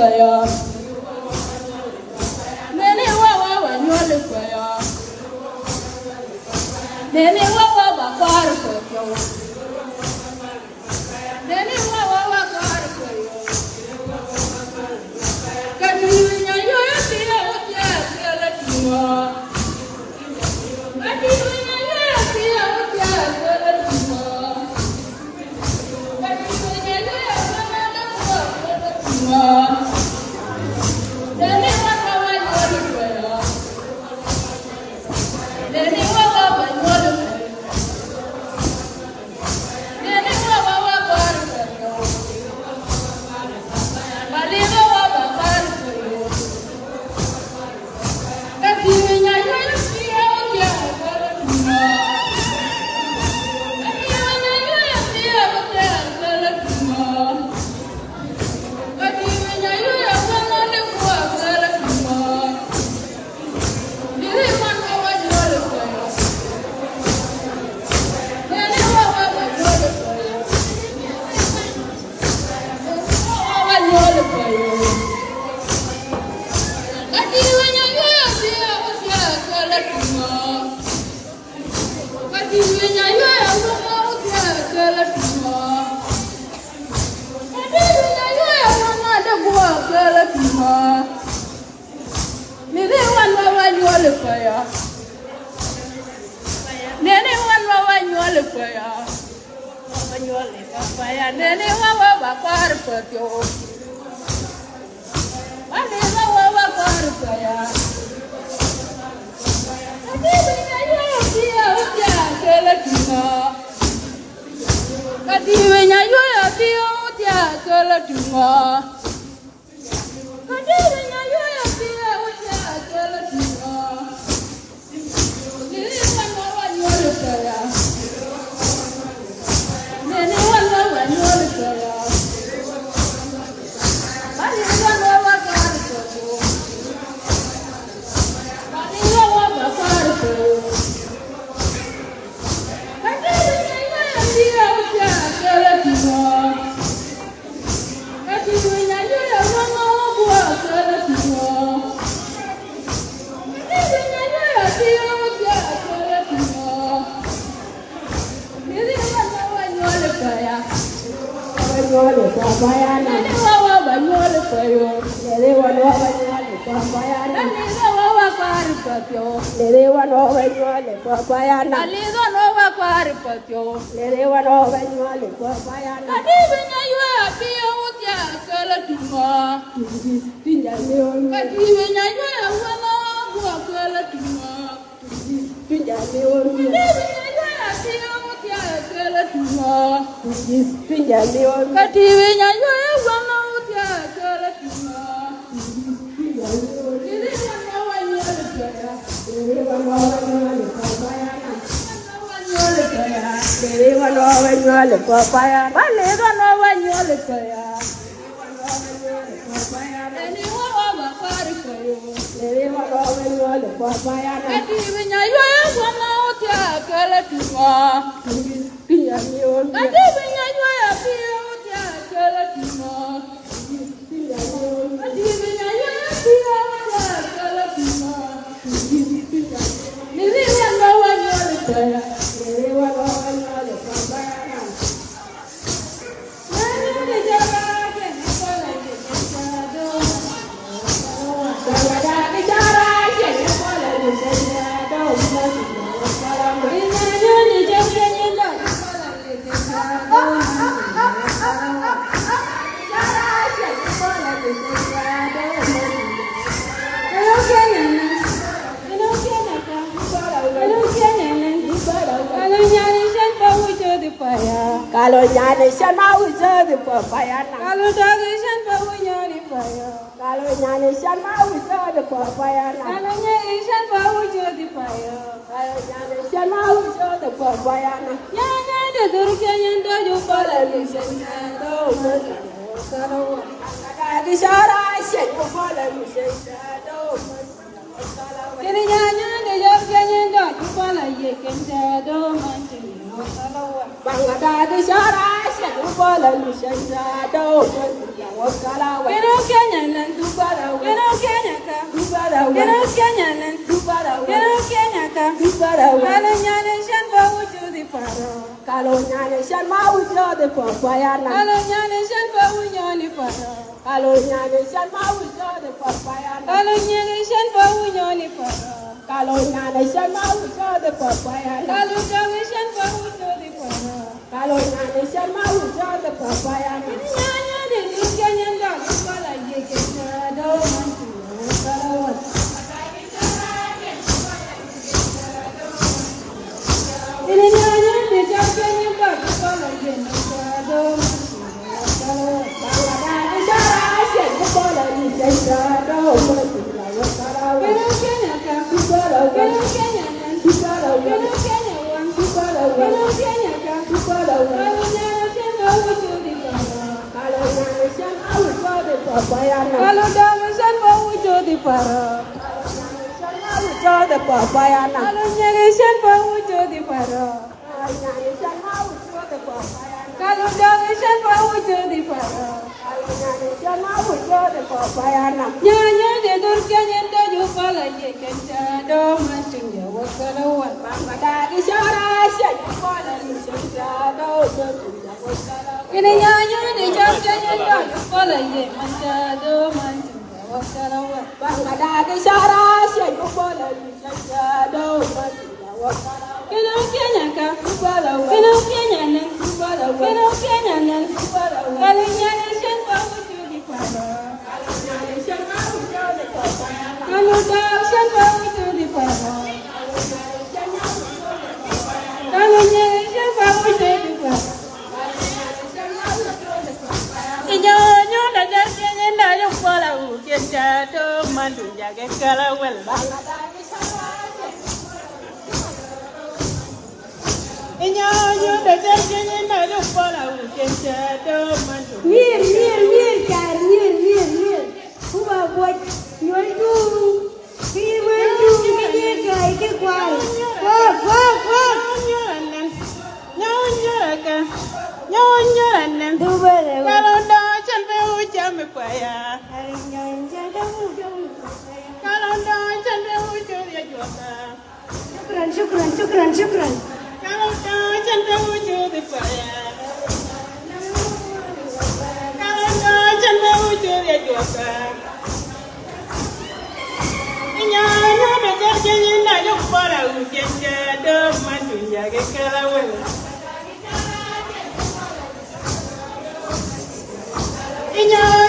fire. Nene wa nyole fire. Nene wa bakar fire. Nene wa bakar fire. Kadinya yo tiya tiya tiya tiya. Kadinya yo tiya tiya tiya tiya. Kadinya yo Nene wa nyole fire. Nene wa nyole fire. Nene wa bakar fire. Malero wa bakar fire. Kadinya yo tiya tiya tiya. Kadinya yo tiya tiya tiya. Kadinya yo wana kwa kala kuma. Nene wa nyole fire. Nene wa nyole fire. Wa nyole fire. Kadinya yo tiya tiya kala kuma. Kadinya yo wana tiya kala kuma. Kadinya yo wana kwa kala kuma. Nene wa nyole fire. Nene wa nyole fire. Nyole fire. Nene wa bakar patio. Nene wa bakar fire. Kadinya yo tiya tiya kala kuma. Kadinya yo tiya tiya kala kuma. Kadinya yo tiya tiya kala kuma. Nene wa nyole fire. Nene wa nyole fire. Bali wa bakar patio. Bali wa bakar patio. Kadinya yo tiya tiya kala kuma. Kadinya yo wana kwa kala kuma. Kadinya yo tiya tiya kala kuma. Nene wa nyole fire. Nyole fire na. Nene wa nyole fire. Nene wa nyole fire na. Nene wa bakar patio. Nene wa nyole fire na. Alizo no bakar patio. Nene wa nyole fire na. Kadinya yo tiya tiya kala kuma. Kadinya yo wana kwa kala kuma. Kadinya yo tiya tiya kala kuma. Kadinya yo wana tiya kala kuma. Nene wa nyole fire. Nene wa nyole fire na. Nene wa nyole fire. Bali wa nyole fire. Nene wa bakar fire. Nene wa nyole fire na. Kadinya yo wana tiya kala kuma. Kadinya yo tiya tiya kala kuma. Kadinya yo tiya tiya kala kuma. Nene wa nyole fire. Nene wa nyole fire na. Nene jara ke kola ke jado. Jara ke kola ke jado. Nene yo ni jara ni la kola ke jado. Jara ke kola ke jado. Hello kenana. Hello kenaka. Hello kenana. Hello nyani shan pa wujo di paya. Kalau nyani shan pa wujo di paya na. Kalau dagi shan pa wujo di paya. Kalau nyani shan pa wujo di paya na. Kalau nyani shan pa wujo di paya. Kalau nyani shan pa wujo di paya na. Nyani de durke nyando ju pala di shan do. Kalau dagi shara shan ju pala di shan do. Kiri nyanya de durke nyando ju pala ye kenda do manjini. Bangada di shara shan ju pala di shan do. Inya